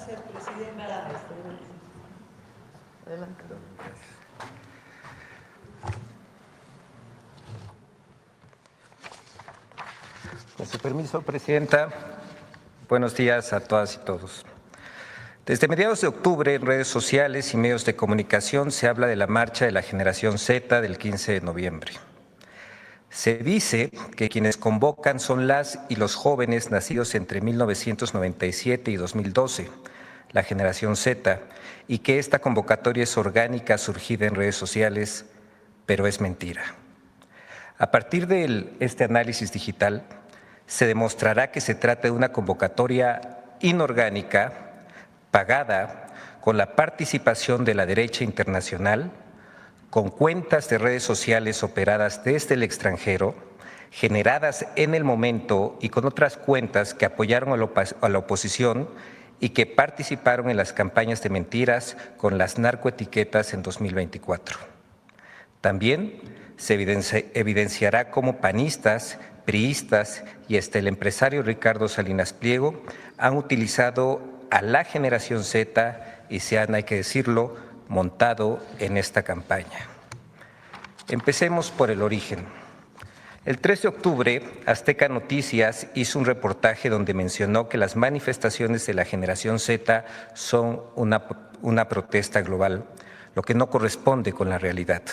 ser presidenta. Adelante. Con su permiso, Presidenta, buenos días a todas y todos. Desde mediados de octubre, en redes sociales y medios de comunicación se habla de la marcha de la generación Z del 15 de noviembre. Se dice que quienes convocan son las y los jóvenes nacidos entre 1997 y 2012, la generación Z, y que esta convocatoria es orgánica, surgida en redes sociales, pero es mentira. A partir de este análisis digital, se demostrará que se trata de una convocatoria inorgánica, pagada, con la participación de la derecha internacional, con cuentas de redes sociales operadas desde el extranjero, generadas en el momento y con otras cuentas que apoyaron a la oposición y que participaron en las campañas de mentiras con las narcoetiquetas en 2024. También se evidenciará cómo panistas, priistas y hasta el empresario Ricardo Salinas Pliego han utilizado a la generación Z y se han, hay que decirlo, montado en esta campaña. Empecemos por el origen. El 3 de octubre, Azteca Noticias hizo un reportaje donde mencionó que las manifestaciones de la generación Z son una protesta global, lo que no corresponde con la realidad.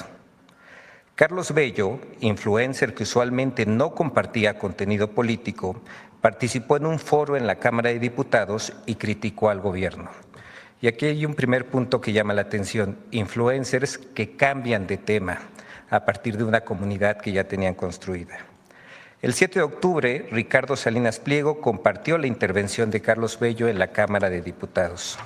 Carlos Bello, influencer que usualmente no compartía contenido político, participó en un foro en la Cámara de Diputados y criticó al gobierno. Y aquí hay un primer punto que llama la atención: influencers que cambian de tema a partir de una comunidad que ya tenían construida. El 7 de octubre, Ricardo Salinas Pliego compartió la intervención de Carlos Bello en la Cámara de Diputados.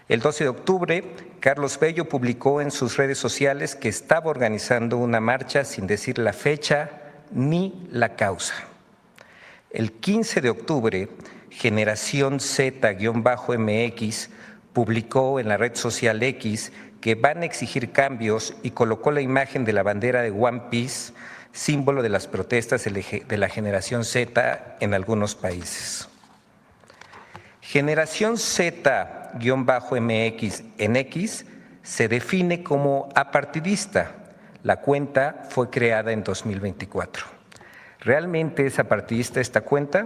El 12 de octubre, Carlos Bello publicó en sus redes sociales que estaba organizando una marcha sin decir la fecha ni la causa. El 15 de octubre, Generación Z-MX publicó en la red social X que van a exigir cambios y colocó la imagen de la bandera de One Piece, símbolo de las protestas de la generación Z en algunos países. Generación Z-MX en X se define como apartidista. La cuenta fue creada en 2024. ¿Realmente es apartidista esta cuenta?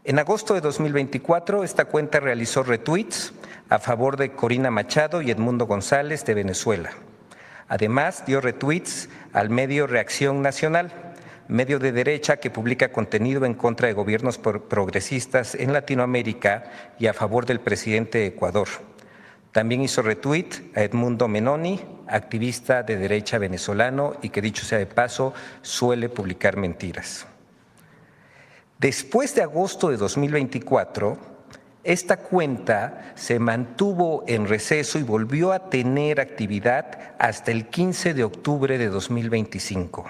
En agosto de 2024, esta cuenta realizó retweets a favor de Corina Machado y Edmundo González de Venezuela. Además, dio retweets al medio Reacción Nacional, medio de derecha que publica contenido en contra de gobiernos progresistas en Latinoamérica y a favor del presidente de Ecuador. También hizo retweet a Edmundo Menoni, activista de derecha venezolano y que, dicho sea de paso, suele publicar mentiras. Después de agosto de 2024, esta cuenta se mantuvo en receso y volvió a tener actividad hasta el 15 de octubre de 2025,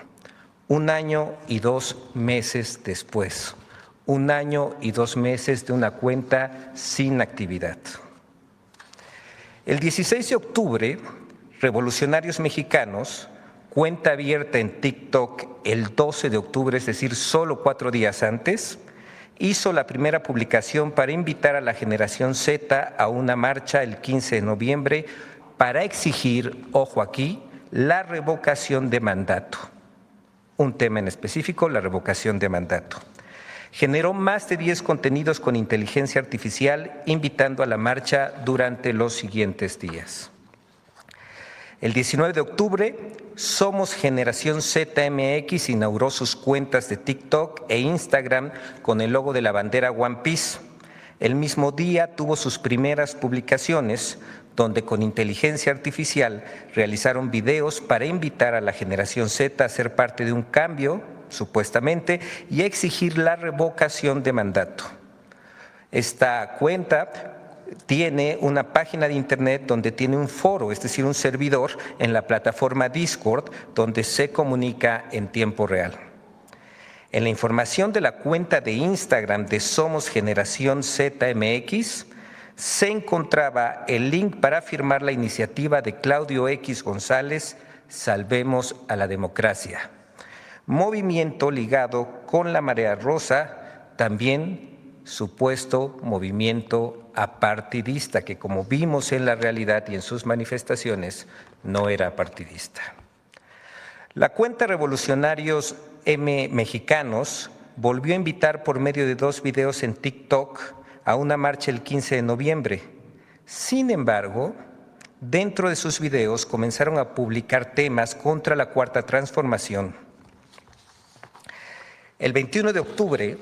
1 año y 2 meses después, 1 año y 2 meses de una cuenta sin actividad. El 16 de octubre, Revolucionarios Mexicanos, cuenta abierta en TikTok el 12 de octubre, es decir, solo 4 días antes, hizo la primera publicación para invitar a la generación Z a una marcha el 15 de noviembre para exigir, ojo aquí, la revocación de mandato. Un tema en específico, la revocación de mandato. Generó más de 10 contenidos con inteligencia artificial invitando a la marcha durante los siguientes días. El 19 de octubre, Somos Generación ZMX inauguró sus cuentas de TikTok e Instagram con el logo de la bandera One Piece. El mismo día tuvo sus primeras publicaciones, donde con inteligencia artificial realizaron videos para invitar a la generación Z a ser parte de un cambio, supuestamente, y a exigir la revocación de mandato. Esta cuenta tiene una página de internet donde tiene un foro, es decir, un servidor en la plataforma Discord, donde se comunica en tiempo real. En la información de la cuenta de Instagram de Somos Generación ZMX, se encontraba el link para firmar la iniciativa de Claudio X González, Salvemos a la Democracia, movimiento ligado con la Marea Rosa, también supuesto movimiento apartidista, que como vimos en la realidad y en sus manifestaciones, no era apartidista. La cuenta Revolucionarios M Mexicanos volvió a invitar por medio de 2 videos en TikTok a una marcha el 15 de noviembre. Sin embargo, dentro de sus videos comenzaron a publicar temas contra la Cuarta Transformación. El 21 de octubre,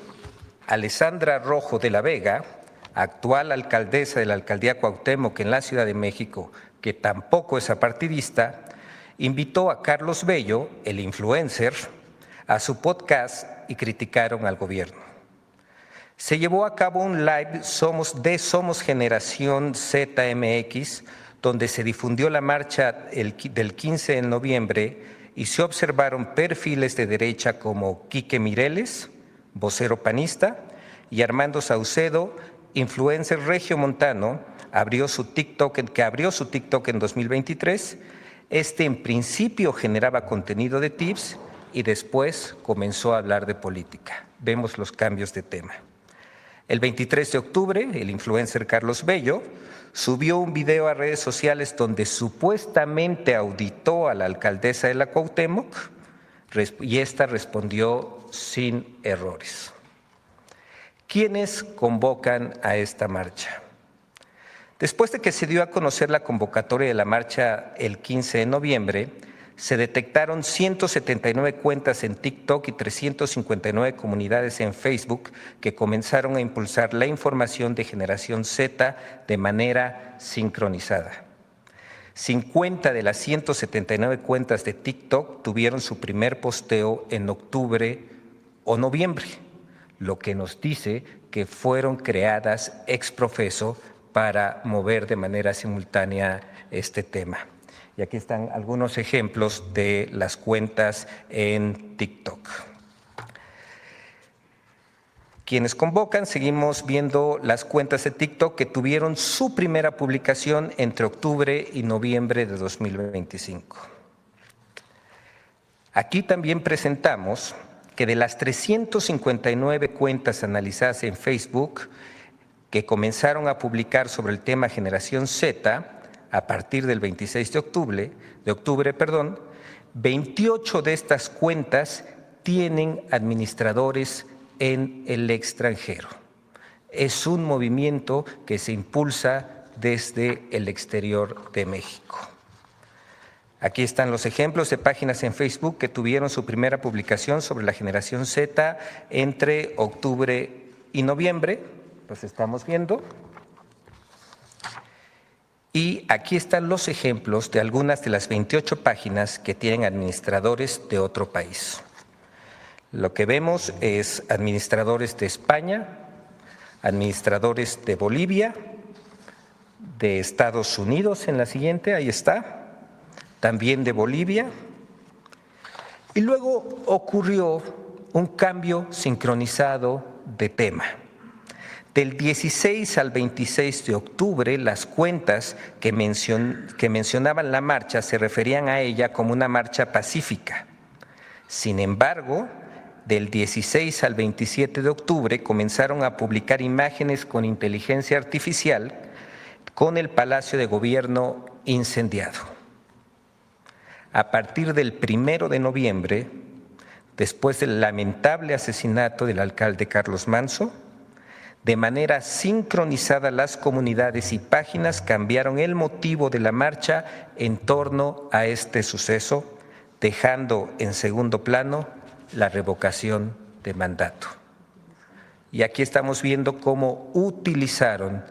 Alessandra Rojo de la Vega, actual alcaldesa de la Alcaldía Cuauhtémoc en la Ciudad de México, que tampoco es apartidista, invitó a Carlos Bello, el influencer, a su podcast y criticaron al gobierno. Se llevó a cabo un live Somos Generación ZMX, donde se difundió la marcha del 15 de noviembre y se observaron perfiles de derecha como Quique Mireles, vocero panista, y Armando Saucedo, influencer regiomontano, que abrió su TikTok en 2023. Este en principio generaba contenido de tips y después comenzó a hablar de política. Vemos los cambios de tema. El 23 de octubre, el influencer Carlos Bello subió un video a redes sociales donde supuestamente auditó a la alcaldesa de la Cuauhtémoc y esta respondió sin errores. ¿Quiénes convocan a esta marcha? Después de que se dio a conocer la convocatoria de la marcha el 15 de noviembre, se detectaron 179 cuentas en TikTok y 359 comunidades en Facebook que comenzaron a impulsar la información de Generación Z de manera sincronizada. 50 de las 179 cuentas de TikTok tuvieron su primer posteo en octubre o noviembre, lo que nos dice que fueron creadas ex profeso para mover de manera simultánea este tema. Y aquí están algunos ejemplos de las cuentas en TikTok. Quienes convocan, seguimos viendo las cuentas de TikTok que tuvieron su primera publicación entre octubre y noviembre de 2025. Aquí también presentamos que de las 359 cuentas analizadas en Facebook que comenzaron a publicar sobre el tema Generación Z, a partir del 26 de octubre, 28 de estas cuentas tienen administradores en el extranjero. Es un movimiento que se impulsa desde el exterior de México. Aquí están los ejemplos de páginas en Facebook que tuvieron su primera publicación sobre la Generación Z entre octubre y noviembre. Los estamos viendo. Y aquí están los ejemplos de algunas de las 28 páginas que tienen administradores de otro país. Lo que vemos es administradores de España, administradores de Bolivia, de Estados Unidos en la siguiente, ahí está, también de Bolivia. Y luego ocurrió un cambio sincronizado de tema. Del 16 al 26 de octubre, las cuentas que mencionaban la marcha se referían a ella como una marcha pacífica. Sin embargo, del 16 al 27 de octubre comenzaron a publicar imágenes con inteligencia artificial con el Palacio de Gobierno incendiado. A partir del 1 de noviembre, después del lamentable asesinato del alcalde Carlos Manso, de manera sincronizada las comunidades y páginas cambiaron el motivo de la marcha en torno a este suceso, dejando en segundo plano la revocación de mandato. Y aquí estamos viendo cómo utilizaron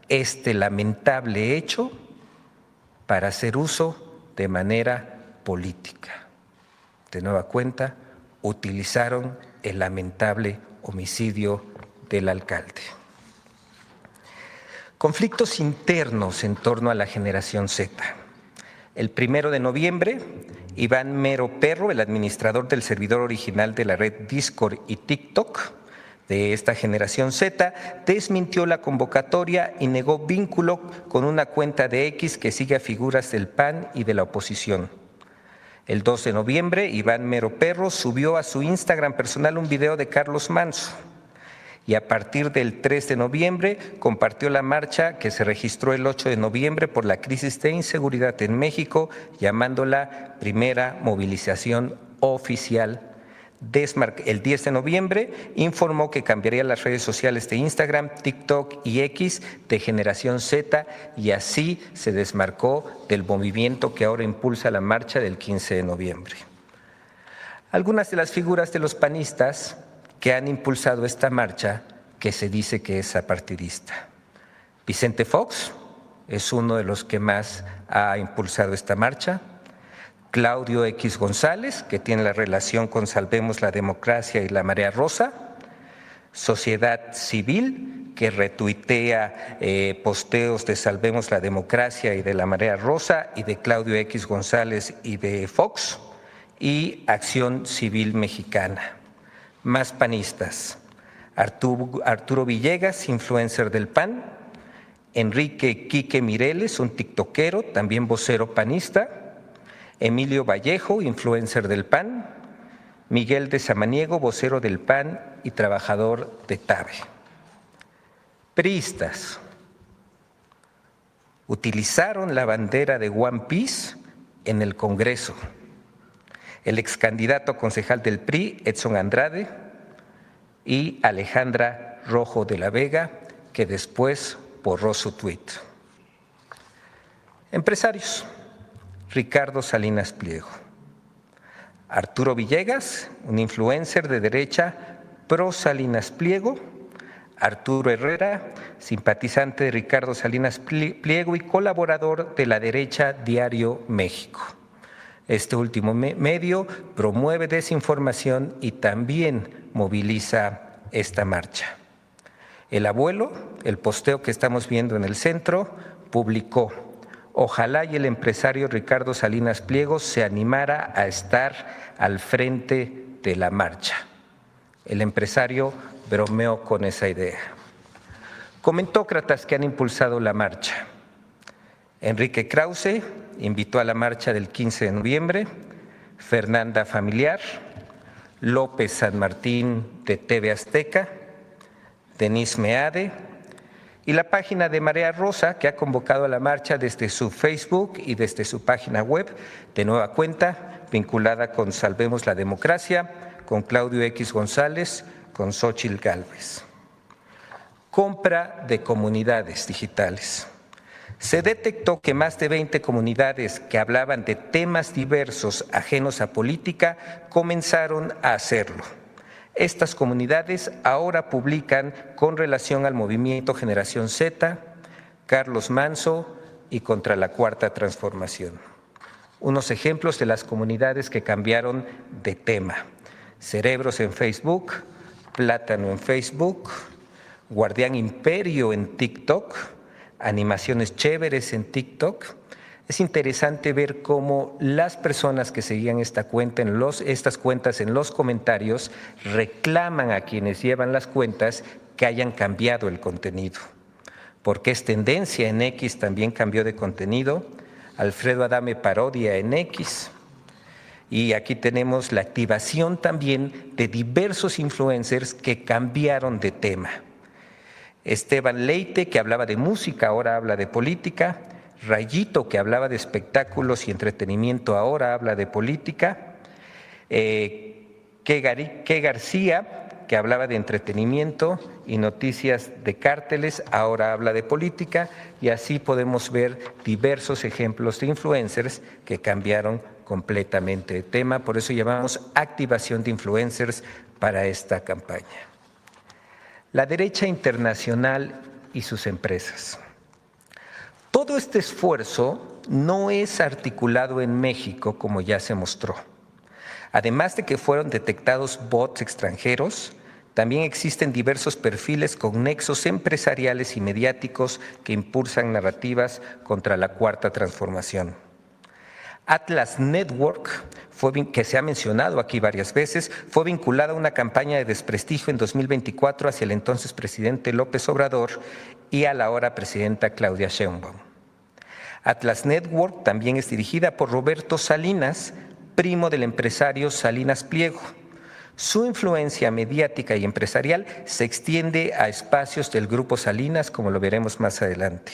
este lamentable hecho para hacer uso de manera política. De nueva cuenta, utilizaron el lamentable homicidio del alcalde. Conflictos internos en torno a la Generación Z. El 1 de noviembre, Iván Mero Perro, el administrador del servidor original de la red Discord y TikTok de esta Generación Z, desmintió la convocatoria y negó vínculo con una cuenta de X que sigue a figuras del PAN y de la oposición. El 2 de noviembre, Iván Mero Perro subió a su Instagram personal un video de Carlos Manso y a partir del 3 de noviembre compartió la marcha que se registró el 8 de noviembre por la crisis de inseguridad en México, llamándola primera movilización oficial. El 10 de noviembre informó que cambiaría las redes sociales de Instagram, TikTok y X de Generación Z y así se desmarcó del movimiento que ahora impulsa la marcha del 15 de noviembre. Algunas de las figuras de los panistas que han impulsado esta marcha, que se dice que es apartidista. Vicente Fox es uno de los que más ha impulsado esta marcha. Claudio X González, que tiene la relación con Salvemos la Democracia y la Marea Rosa. Sociedad Civil, que retuitea posteos de Salvemos la Democracia y de la Marea Rosa y de Claudio X González y de Fox. Y Acción Civil Mexicana. Más panistas: Arturo Villegas, influencer del PAN; Enrique Quique Mireles, un tiktokero, también vocero panista; Emilio Vallejo, influencer del PAN; Miguel de Samaniego, vocero del PAN y trabajador de TABE. Priistas: utilizaron la bandera de One Piece en el Congreso. El excandidato concejal del PRI, Edson Andrade, y Alejandra Rojo de la Vega, que después borró su tuit. Empresarios: Ricardo Salinas Pliego; Arturo Villegas, un influencer de derecha pro Salinas Pliego; Arturo Herrera, simpatizante de Ricardo Salinas Pliego y colaborador de la derecha Diario México. Este último medio promueve desinformación y también moviliza esta marcha. El Abuelo, el posteo que estamos viendo en el centro, publicó: ojalá y el empresario Ricardo Salinas Pliego se animara a estar al frente de la marcha. El empresario bromeó con esa idea. Comentócratas que han impulsado la marcha: Enrique Krause invitó a la marcha del 15 de noviembre, Fernanda Familiar, López San Martín de TV Azteca, Denise Meade y la página de Marea Rosa, que ha convocado a la marcha desde su Facebook y desde su página web de nueva cuenta, vinculada con Salvemos la Democracia, con Claudio X González, con Xóchitl Gálvez. Compra de comunidades digitales. Se detectó que más de 20 comunidades que hablaban de temas diversos ajenos a política comenzaron a hacerlo. Estas comunidades ahora publican con relación al movimiento Generación Z, Carlos Manso y contra la Cuarta Transformación. Unos ejemplos de las comunidades que cambiaron de tema: Cerebros en Facebook, Plátano en Facebook, Guardián Imperio en TikTok, Animaciones Chéveres en TikTok. Es interesante ver cómo las personas que seguían estas cuentas en los comentarios reclaman a quienes llevan las cuentas que hayan cambiado el contenido. Porque es tendencia en X, también cambió de contenido. Alfredo Adame parodia en X. Y aquí tenemos la activación también de diversos influencers que cambiaron de tema. Esteban Leite, que hablaba de música, ahora habla de política. Rayito, que hablaba de espectáculos y entretenimiento, ahora habla de política. Que García, que hablaba de entretenimiento y noticias de cárteles, ahora habla de política, y así podemos ver diversos ejemplos de influencers que cambiaron completamente de tema. Por eso llamamos activación de influencers para esta campaña. La derecha internacional y sus empresas. Todo este esfuerzo no es articulado en México, como ya se mostró. Además de que fueron detectados bots extranjeros, también existen diversos perfiles con nexos empresariales y mediáticos que impulsan narrativas contra la Cuarta Transformación. Atlas Network, que se ha mencionado aquí varias veces, fue vinculada a una campaña de desprestigio en 2024 hacia el entonces presidente López Obrador y a la ahora presidenta Claudia Sheinbaum. Atlas Network también es dirigida por Roberto Salinas, primo del empresario Salinas Pliego. Su influencia mediática y empresarial se extiende a espacios del Grupo Salinas, como lo veremos más adelante.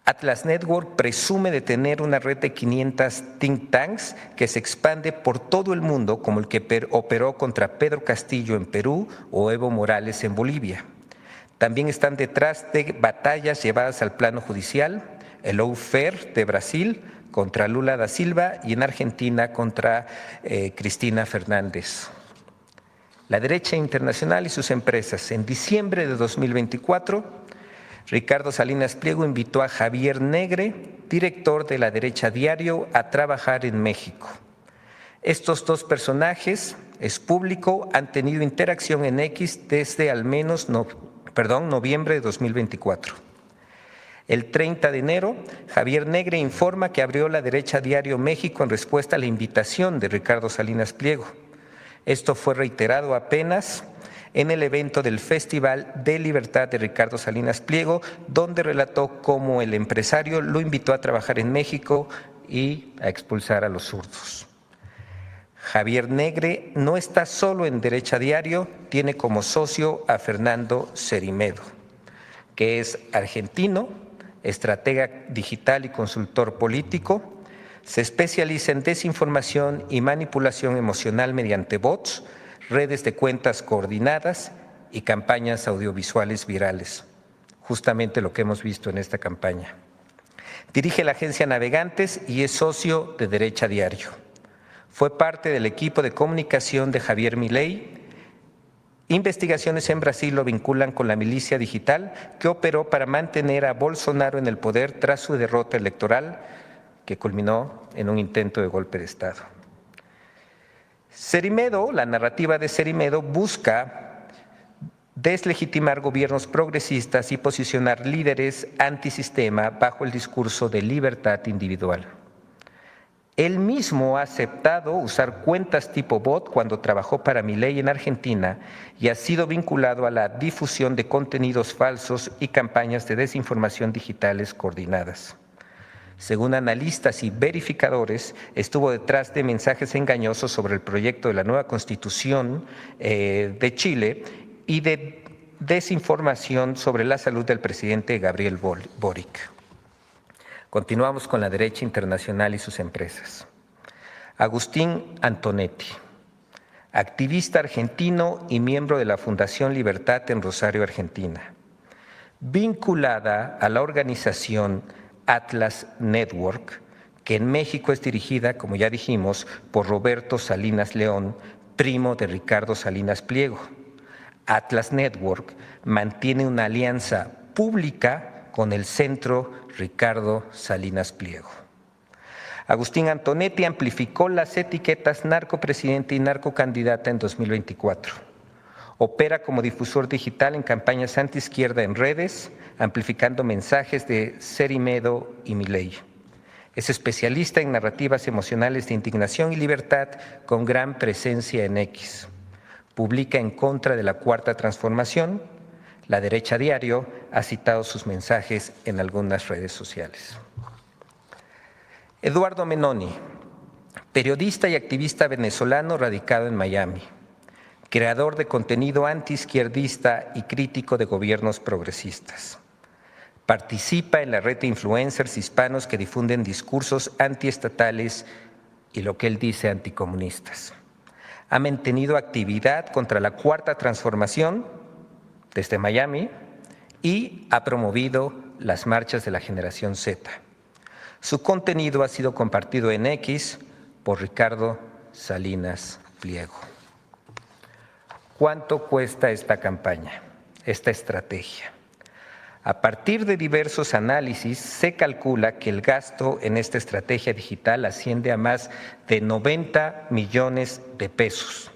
Atlas Network presume de tener una red de 500 think tanks que se expande por todo el mundo, como el que operó contra Pedro Castillo en Perú o Evo Morales en Bolivia. También están detrás de batallas llevadas al plano judicial, el lawfare de Brasil contra Lula da Silva y en Argentina contra Cristina Fernández. La derecha internacional y sus empresas. En diciembre de 2024, Ricardo Salinas Pliego invitó a Javier Negre, director de La Derecha Diario, a trabajar en México. Estos dos personajes, es público, han tenido interacción en X desde al menos noviembre de 2024. El 30 de enero, Javier Negre informa que abrió La Derecha Diario México en respuesta a la invitación de Ricardo Salinas Pliego. Esto fue reiterado apenas en el evento del Festival de Libertad de Ricardo Salinas Pliego, donde relató cómo el empresario lo invitó a trabajar en México y a expulsar a los zurdos. Javier Negre no está solo en Derecha Diario, tiene como socio a Fernando Cerimedo, que es argentino, estratega digital y consultor político, se especializa en desinformación y manipulación emocional mediante bots, redes de cuentas coordinadas y campañas audiovisuales virales, justamente lo que hemos visto en esta campaña. Dirige la agencia Navegantes y es socio de Derecha Diario. Fue parte del equipo de comunicación de Javier Milei. Investigaciones en Brasil lo vinculan con la milicia digital que operó para mantener a Bolsonaro en el poder tras su derrota electoral que culminó en un intento de golpe de Estado. Cerimedo, la narrativa de Cerimedo busca deslegitimar gobiernos progresistas y posicionar líderes antisistema bajo el discurso de libertad individual. Él mismo ha aceptado usar cuentas tipo bot cuando trabajó para Milei en Argentina y ha sido vinculado a la difusión de contenidos falsos y campañas de desinformación digitales coordinadas. Según analistas y verificadores, estuvo detrás de mensajes engañosos sobre el proyecto de la nueva Constitución de Chile y de desinformación sobre la salud del presidente Gabriel Boric. Continuamos con la derecha internacional y sus empresas. Agustín Antonetti, activista argentino y miembro de la Fundación Libertad en Rosario, Argentina, vinculada a la organización Atlas Network, que en México es dirigida, como ya dijimos, por Roberto Salinas León, primo de Ricardo Salinas Pliego. Atlas Network mantiene una alianza pública con el Centro Ricardo Salinas Pliego. Agustín Antonetti amplificó las etiquetas narcopresidente y narcocandidata en 2024. Opera como difusor digital en campañas antiizquierda en redes, amplificando mensajes de Cerimedo y Milei. Es especialista en narrativas emocionales de indignación y libertad con gran presencia en X. Publica en contra de la Cuarta Transformación. La Derecha Diario ha citado sus mensajes en algunas redes sociales. Eduardo Menoni, periodista y activista venezolano radicado en Miami, creador de contenido antiizquierdista y crítico de gobiernos progresistas. Participa en la red de influencers hispanos que difunden discursos antiestatales y lo que él dice anticomunistas. Ha mantenido actividad contra la Cuarta Transformación desde Miami y ha promovido las marchas de la generación Z. Su contenido ha sido compartido en X por Ricardo Salinas Pliego. ¿Cuánto cuesta esta campaña, esta estrategia? A partir de diversos análisis, se calcula que el gasto en esta estrategia digital asciende a más de 90 millones de pesos,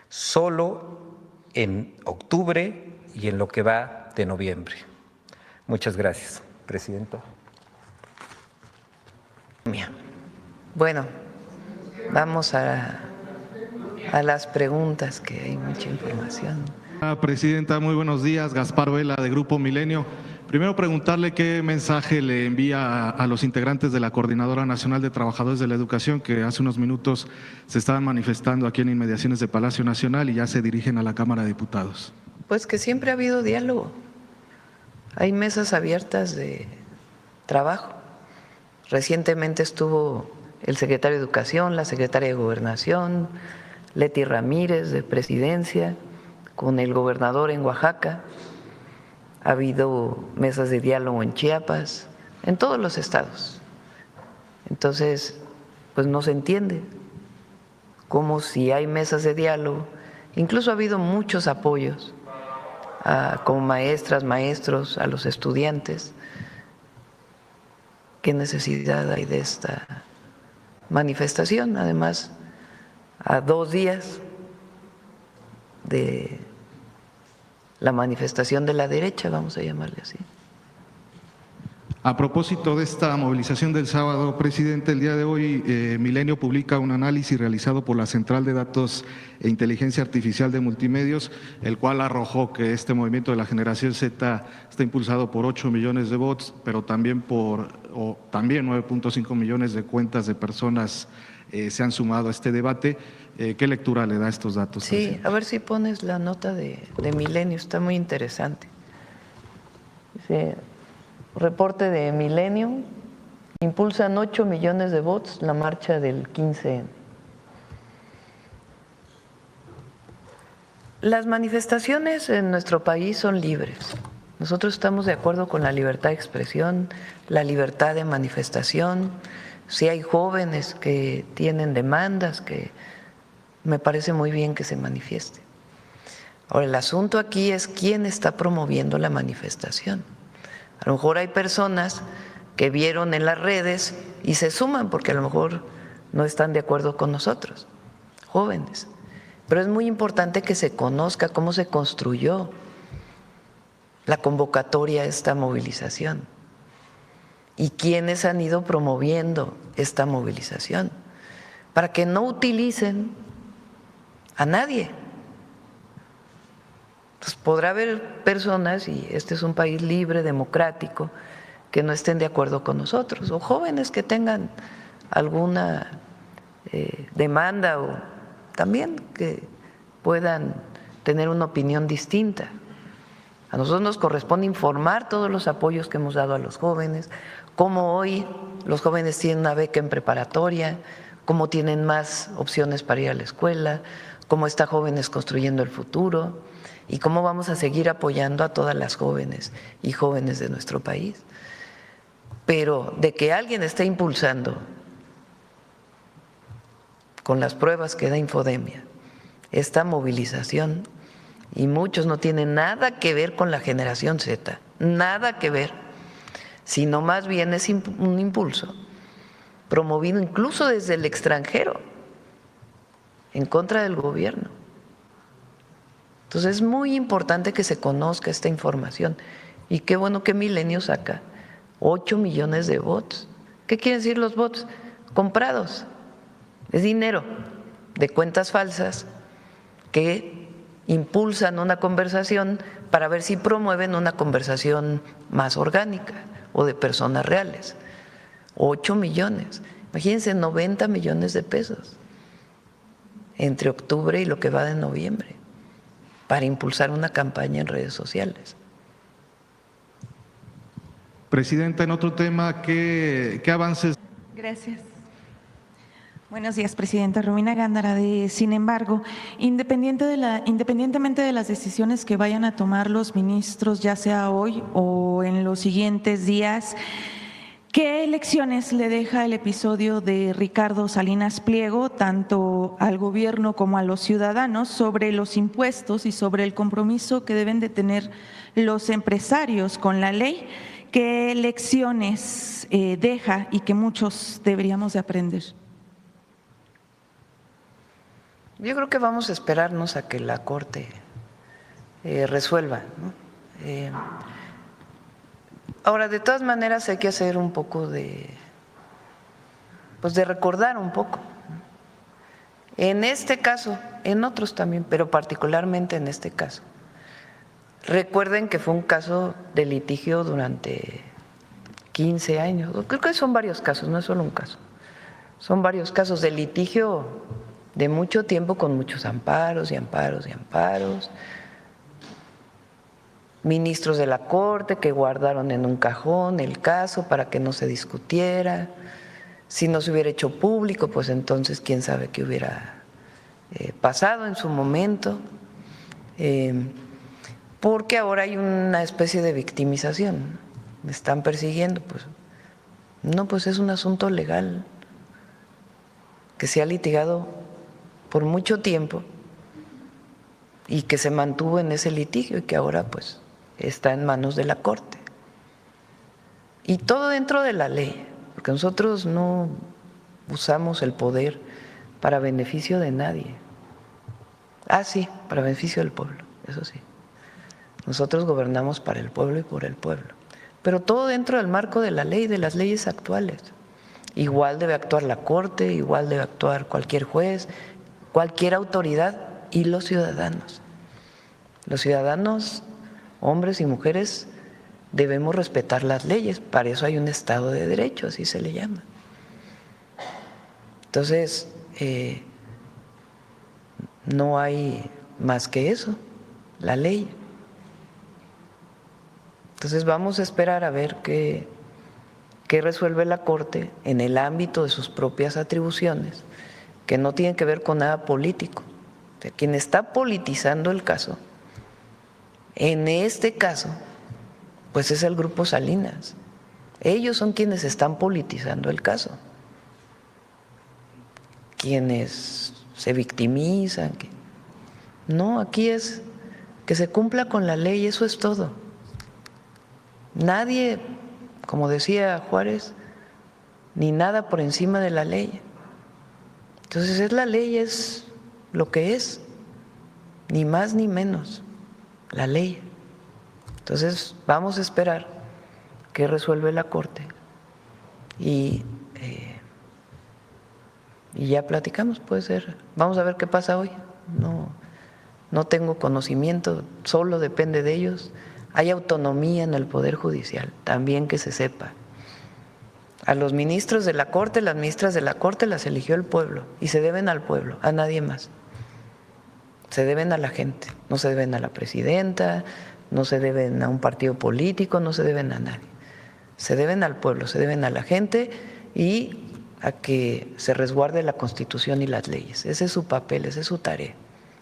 solo en octubre y en lo que va de noviembre. Muchas gracias, Presidenta. Bueno, vamos a las preguntas, que hay mucha información. Presidenta, muy buenos días. Gaspar Vela, de Grupo Milenio. Primero preguntarle qué mensaje le envía a los integrantes de la Coordinadora Nacional de Trabajadores de la Educación, que hace unos minutos se estaban manifestando aquí en inmediaciones de Palacio Nacional y ya se dirigen a la Cámara de Diputados. Pues que siempre ha habido diálogo. Hay mesas abiertas de trabajo. Recientemente estuvo el secretario de Educación, la secretaria de Gobernación, Leti Ramírez de Presidencia, con el gobernador en Oaxaca. Ha habido mesas de diálogo en Chiapas, en todos los estados. Entonces, pues no se entiende cómo si hay mesas de diálogo, incluso ha habido muchos apoyos como maestras, maestros, a los estudiantes. ¿Qué necesidad hay de esta manifestación? Además, a 2 días de la manifestación de la derecha, vamos a llamarle así. A propósito de esta movilización del sábado, presidente, el día de hoy Milenio publica un análisis realizado por la Central de Datos e Inteligencia Artificial de Multimedios, el cual arrojó que este movimiento de la generación Z está impulsado por 8 millones de bots, pero también también 9.5 millones de cuentas de personas se han sumado a este debate. ¿Qué lectura le da a estos datos? Sí, presidente? a ver si pones la nota de Milenio, está muy interesante. Dice, reporte de Milenio, impulsan 8 millones de votos la marcha del 15N. Las manifestaciones en nuestro país son libres. Nosotros estamos de acuerdo con la libertad de expresión, la libertad de manifestación. Si hay jóvenes que tienen demandas, que me parece muy bien que se manifieste. Ahora, el asunto aquí es quién está promoviendo la manifestación. A lo mejor hay personas que vieron en las redes y se suman porque a lo mejor no están de acuerdo con nosotros, jóvenes. Pero es muy importante que se conozca cómo se construyó la convocatoria a esta movilización y quiénes han ido promoviendo esta movilización, para que no utilicen a nadie. Entonces, podrá haber personas, y este es un país libre, democrático, que no estén de acuerdo con nosotros, o jóvenes que tengan alguna demanda o también que puedan tener una opinión distinta. A nosotros nos corresponde informar todos los apoyos que hemos dado a los jóvenes, cómo hoy los jóvenes tienen una beca en preparatoria, cómo tienen más opciones para ir a la escuela, cómo está Jóvenes Construyendo el Futuro y cómo vamos a seguir apoyando a todas las jóvenes y jóvenes de nuestro país. Pero de que alguien esté impulsando con las pruebas que da Infodemia esta movilización, y muchos no tienen nada que ver con la generación Z, nada que ver, sino más bien es un impulso promovido incluso desde el extranjero en contra del gobierno. Entonces es muy importante que se conozca esta información y qué bueno que Milenio saca 8 millones de bots. ¿Qué quieren decir los bots? Comprados, es dinero de cuentas falsas que impulsan una conversación para ver si promueven una conversación más orgánica o de personas reales. 8 millones, imagínense, 90 millones de pesos entre octubre y lo que va de noviembre para impulsar una campaña en redes sociales. Presidenta, en otro tema, ¿qué avances? Gracias. Buenos días, Presidenta. Romina Gándara, de Sin embargo, independientemente de las decisiones que vayan a tomar los ministros, ya sea hoy o en los siguientes días, ¿qué lecciones le deja el episodio de Ricardo Salinas Pliego, tanto al gobierno como a los ciudadanos, sobre los impuestos y sobre el compromiso que deben de tener los empresarios con la ley? ¿Qué lecciones deja y que muchos deberíamos de aprender? Yo creo que vamos a esperarnos a que la Corte resuelva, ¿no? Ahora, de todas maneras, hay que hacer un poco de recordar un poco. En este caso, en otros también, pero particularmente en este caso, Recuerden que fue un caso de litigio durante 15 años. Creo que son varios casos, no es solo un caso. Son varios casos de litigio de mucho tiempo con muchos amparos y amparos y amparos. Ministros de la Corte que guardaron en un cajón el caso para que no se discutiera. Si no se hubiera hecho público, pues entonces quién sabe qué hubiera pasado en su momento. Porque ahora hay una especie de victimización. Me están persiguiendo, pues no, pues es un asunto legal que se ha litigado por mucho tiempo y que se mantuvo en ese litigio y que ahora pues está en manos de la Corte. Y todo dentro de la ley, porque nosotros no usamos el poder para beneficio de nadie. Ah, sí, para beneficio del pueblo, eso sí. Nosotros gobernamos para el pueblo y por el pueblo, pero todo dentro del marco de la ley, de las leyes actuales. Igual debe actuar la Corte, igual debe actuar cualquier juez, cualquier autoridad y los ciudadanos. Los ciudadanos, hombres y mujeres, debemos respetar las leyes, para eso hay un Estado de Derecho, así se le llama. Entonces, no hay más que eso, la ley. Entonces vamos a esperar a ver qué resuelve la Corte en el ámbito de sus propias atribuciones, que no tienen que ver con nada político. O sea, quien está politizando el caso, en este caso, pues es el Grupo Salinas. Ellos son quienes están politizando el caso, quienes se victimizan. No, aquí es que se cumpla con la ley, eso es todo. Nadie, como decía Juárez, ni nada por encima de la ley. Entonces es la ley, es lo que es, ni más ni menos, la ley. Entonces vamos a esperar qué resuelve la Corte y ya platicamos, puede ser. Vamos a ver qué pasa hoy. No tengo conocimiento, solo depende de ellos. Hay autonomía en el Poder Judicial, también que se sepa. A los ministros de la Corte, las ministras de la Corte las eligió el pueblo y se deben al pueblo, a nadie más. Se deben a la gente, no se deben a la presidenta, no se deben a un partido político, no se deben a nadie. Se deben al pueblo, se deben a la gente y a que se resguarde la Constitución y las leyes. Ese es su papel, esa es su tarea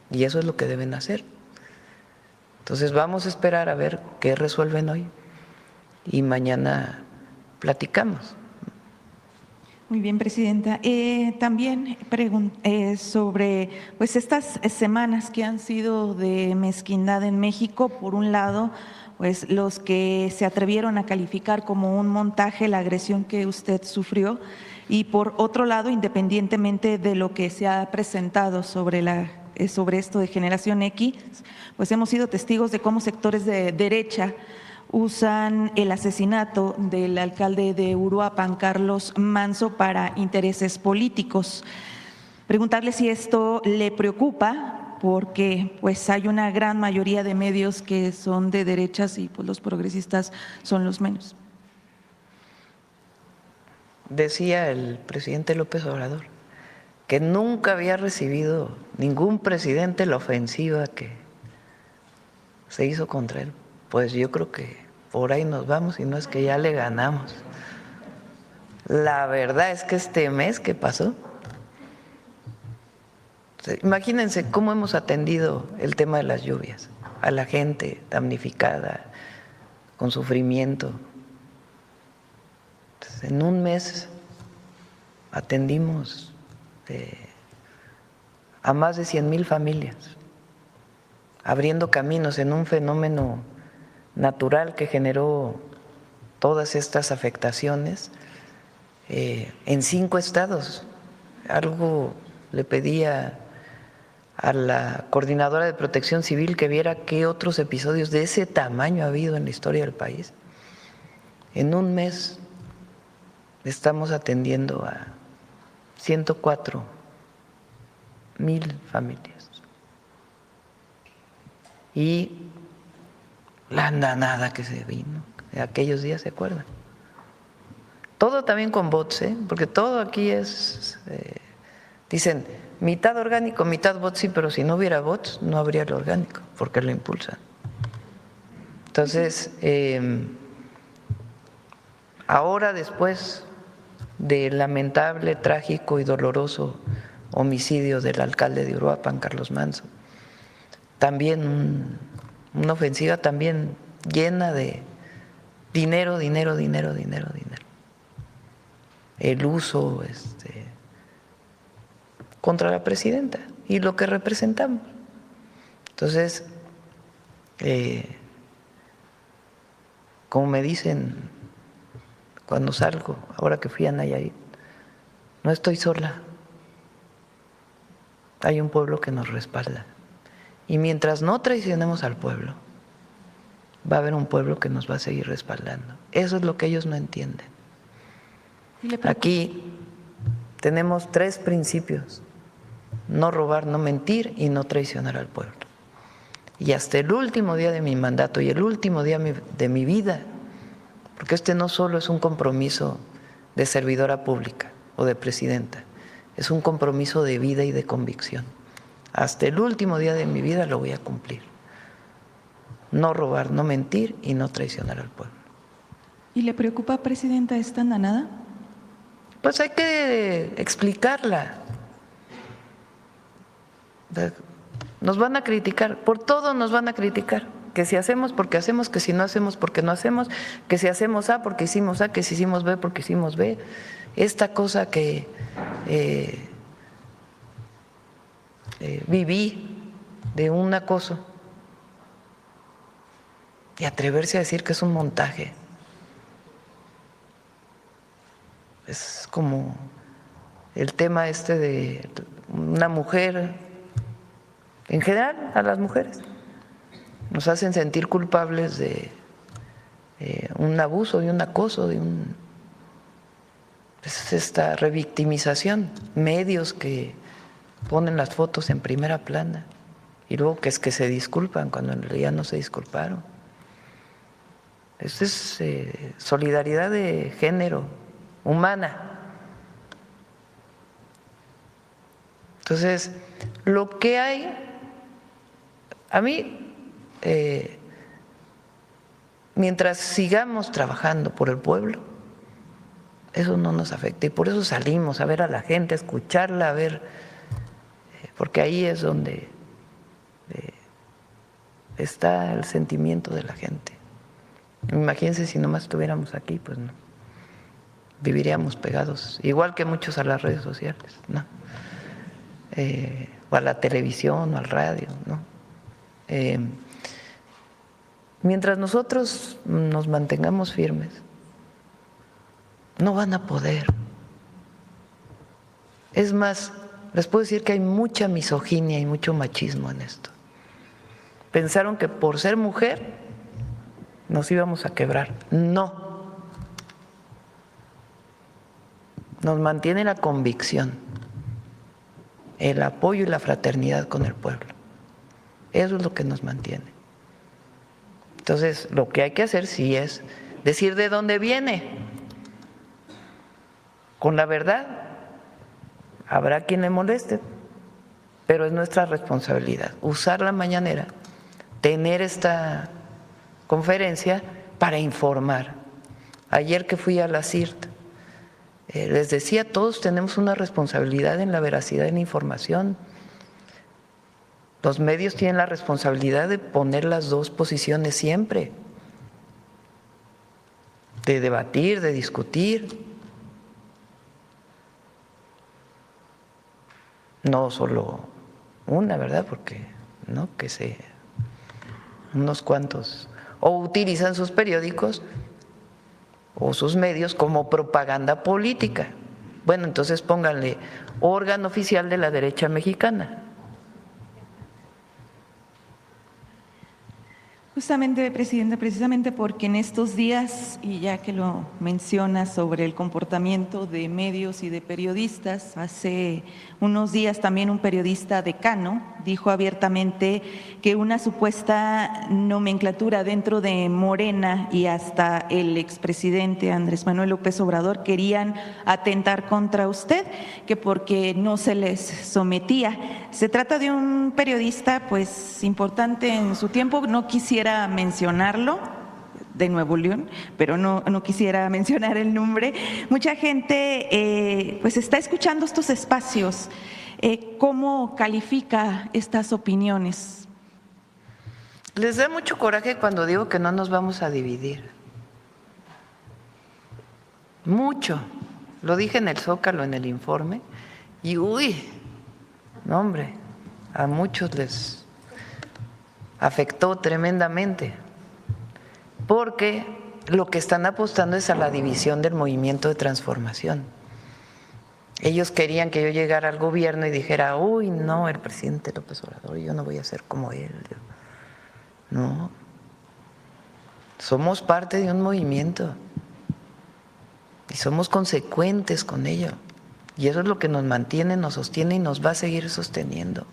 y eso es lo que deben hacer. Entonces vamos a esperar a ver qué resuelven hoy y mañana platicamos. Muy bien, presidenta. También sobre pues estas semanas que han sido de mezquindad en México. Por un lado, pues los que se atrevieron a calificar como un montaje la agresión que usted sufrió, y por otro lado, independientemente de lo que se ha presentado sobre esto de Generación X, pues hemos sido testigos de cómo sectores de derecha usan el asesinato del alcalde de Uruapan, Carlos Manzo, para intereses políticos. Preguntarle si esto le preocupa, porque pues hay una gran mayoría de medios que son de derechas y pues los progresistas son los menos. Decía el presidente López Obrador que nunca había recibido ningún presidente la ofensiva que se hizo contra él. Pues yo creo que por ahí nos vamos y no es que ya le ganamos. La verdad es que este mes que pasó, imagínense cómo hemos atendido el tema de las lluvias, a la gente damnificada, con sufrimiento. Entonces, en un mes atendimos a más de 100,000 familias, abriendo caminos en un fenómeno natural que generó todas estas afectaciones en 5 estados. Algo le pedía a la coordinadora de Protección Civil que viera qué otros episodios de ese tamaño ha habido en la historia del país. En un mes estamos atendiendo a 104,000 familias. Y la andanada que se vino, de aquellos días, ¿se acuerdan? Todo también con bots, porque todo aquí es, dicen, mitad orgánico, mitad bots, sí, pero si no hubiera bots, no habría el orgánico, porque lo impulsan. Entonces, ahora después del lamentable, trágico y doloroso homicidio del alcalde de Uruapan, Carlos Manzo, también una ofensiva también llena de dinero, dinero, dinero, dinero, dinero. El uso contra la presidenta y lo que representamos. Entonces, como me dicen cuando salgo, ahora que fui a Nayarit, no estoy sola. Hay un pueblo que nos respalda. Y mientras no traicionemos al pueblo, va a haber un pueblo que nos va a seguir respaldando. Eso es lo que ellos no entienden. Aquí tenemos 3 principios: no robar, no mentir y no traicionar al pueblo. Y hasta el último día de mi mandato y el último día de mi vida, porque este no solo es un compromiso de servidora pública o de presidenta, es un compromiso de vida y de convicción. Hasta el último día de mi vida lo voy a cumplir. No robar, no mentir y no traicionar al pueblo. ¿Y le preocupa, presidenta, esta andanada? Pues hay que explicarla. Nos van a criticar, por todo nos van a criticar. Que si hacemos porque hacemos, que si no hacemos porque no hacemos, que si hacemos A porque hicimos A, que si hicimos B porque hicimos B. Esta cosa que viví de un acoso y atreverse a decir que es un montaje. Es como el tema de una mujer, en general a las mujeres, nos hacen sentir culpables de un abuso, de un acoso, es esta revictimización, medios que ponen las fotos en primera plana y luego que se disculpan cuando en realidad no se disculparon. Esto es solidaridad de género, humana. Entonces, lo que hay, a mí, mientras sigamos trabajando por el pueblo, eso no nos afecta y por eso salimos a ver a la gente, a escucharla, a ver, porque ahí es donde está el sentimiento de la gente. Imagínense si nomás estuviéramos aquí, pues no, viviríamos pegados, igual que muchos a las redes sociales, ¿no? O a la televisión o al radio, ¿no? Mientras nosotros nos mantengamos firmes, no van a poder. Es más, les puedo decir que hay mucha misoginia y mucho machismo en esto. Pensaron que por ser mujer nos íbamos a quebrar. No. Nos mantiene la convicción, el apoyo y la fraternidad con el pueblo. Eso es lo que nos mantiene. Entonces, lo que hay que hacer sí es decir de dónde viene. Con la verdad, habrá quien le moleste, pero es nuestra responsabilidad usar la mañanera, tener esta conferencia para informar. Ayer que fui a la CIRT, les decía, todos tenemos una responsabilidad en la veracidad de la información. Los medios tienen la responsabilidad de poner las dos posiciones siempre, de debatir, de discutir. No solo una, ¿verdad? Porque no que unos cuantos o utilizan sus periódicos o sus medios como propaganda política. Bueno, entonces pónganle órgano oficial de la derecha mexicana. Justamente, presidenta, precisamente porque en estos días, y ya que lo menciona sobre el comportamiento de medios y de periodistas, hace unos días también un periodista decano dijo abiertamente que una supuesta nomenclatura dentro de Morena y hasta el expresidente Andrés Manuel López Obrador querían atentar contra usted, que porque no se les sometía. Se trata de un periodista pues importante en su tiempo, no quisiera mencionarlo, de Nuevo León, pero no quisiera mencionar el nombre. Mucha gente pues está escuchando estos espacios. ¿Cómo califica estas opiniones? Les da mucho coraje cuando digo que no nos vamos a dividir. Mucho. Lo dije en el Zócalo, en el informe, y uy, no hombre, a muchos les afectó tremendamente, porque lo que están apostando es a la división del movimiento de transformación. Ellos querían que yo llegara al gobierno y dijera, uy, no, el presidente López Obrador, yo no voy a ser como él. No, somos parte de un movimiento y somos consecuentes con ello. Y eso es lo que nos mantiene, nos sostiene y nos va a seguir sosteniendo.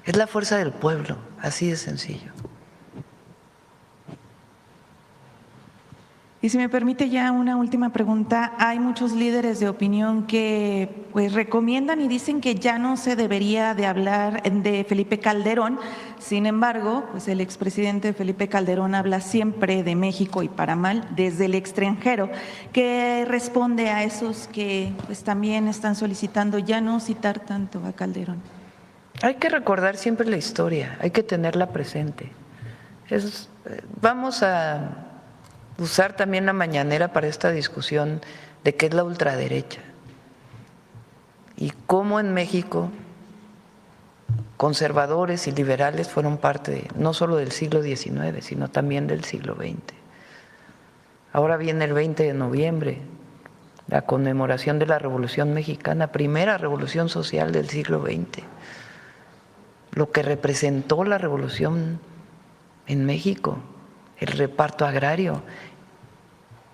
Es la fuerza del pueblo, así de sencillo. Y si me permite ya una última pregunta, hay muchos líderes de opinión que pues recomiendan y dicen que ya no se debería de hablar de Felipe Calderón. Sin embargo, pues el expresidente Felipe Calderón habla siempre de México y para mal desde el extranjero. ¿Qué responde a esos que pues también están solicitando ya no citar tanto a Calderón? Hay que recordar siempre la historia, hay que tenerla presente. Vamos a usar también la mañanera para esta discusión de qué es la ultraderecha y cómo en México conservadores y liberales fueron parte no solo del siglo XIX, sino también del siglo XX. Ahora viene el 20 de noviembre, la conmemoración de la Revolución Mexicana, primera revolución social del siglo XX, lo que representó la revolución en México, el reparto agrario.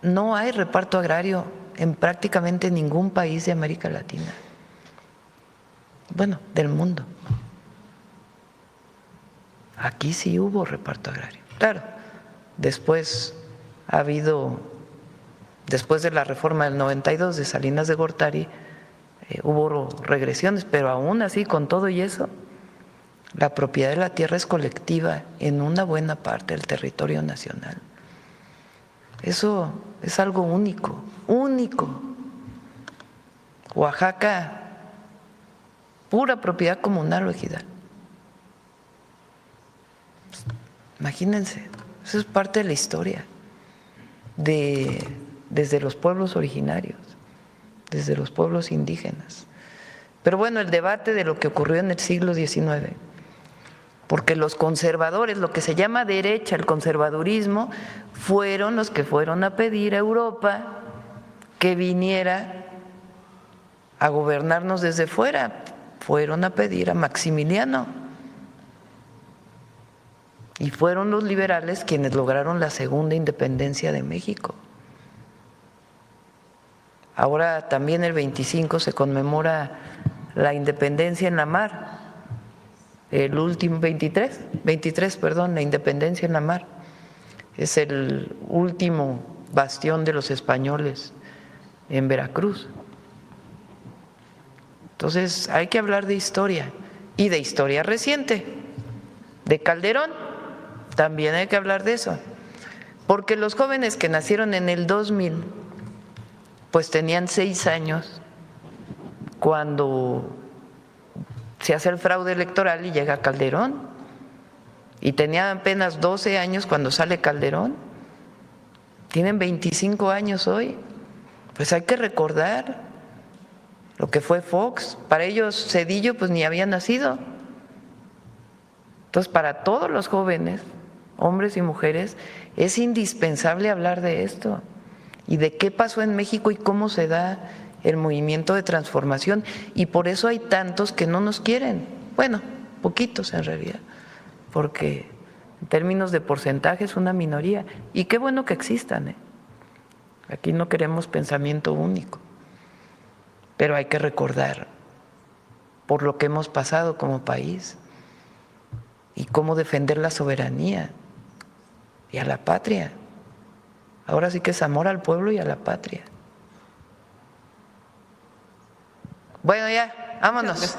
No hay reparto agrario en prácticamente ningún país de América Latina, bueno, del mundo. Aquí sí hubo reparto agrario. Claro, después ha habido, después de la reforma del 92 de Salinas de Gortari, hubo regresiones, pero aún así, con todo y eso, la propiedad de la tierra es colectiva en una buena parte del territorio nacional. Eso es algo único, único. Oaxaca, pura propiedad comunal o ejidal. Imagínense, eso es parte de la historia, desde los pueblos originarios, desde los pueblos indígenas. Pero bueno, el debate de lo que ocurrió en el siglo XIX, porque los conservadores, lo que se llama derecha, el conservadurismo, fueron los que fueron a pedir a Europa que viniera a gobernarnos desde fuera, fueron a pedir a Maximiliano. Y fueron los liberales quienes lograron la segunda independencia de México. Ahora también el 25 se conmemora la independencia en la mar. El último 23, la independencia en la mar. Es el último bastión de los españoles en Veracruz. Entonces hay que hablar de historia y de historia reciente. De Calderón también hay que hablar de eso. Porque los jóvenes que nacieron en el 2000 pues tenían 6 años cuando se hace el fraude electoral y llega Calderón, y tenían apenas 12 años cuando sale Calderón, tienen 25 años hoy. Pues hay que recordar lo que fue Fox. Para ellos Zedillo pues ni había nacido. Entonces para todos los jóvenes, hombres y mujeres, es indispensable hablar de esto y de qué pasó en México y cómo se da el movimiento de transformación, y por eso hay tantos que no nos quieren, bueno, poquitos en realidad, porque en términos de porcentaje es una minoría, y qué bueno que existan, Aquí no queremos pensamiento único, pero hay que recordar por lo que hemos pasado como país y cómo defender la soberanía y a la patria. Ahora sí que es amor al pueblo y a la patria. Bueno, ya, vámonos.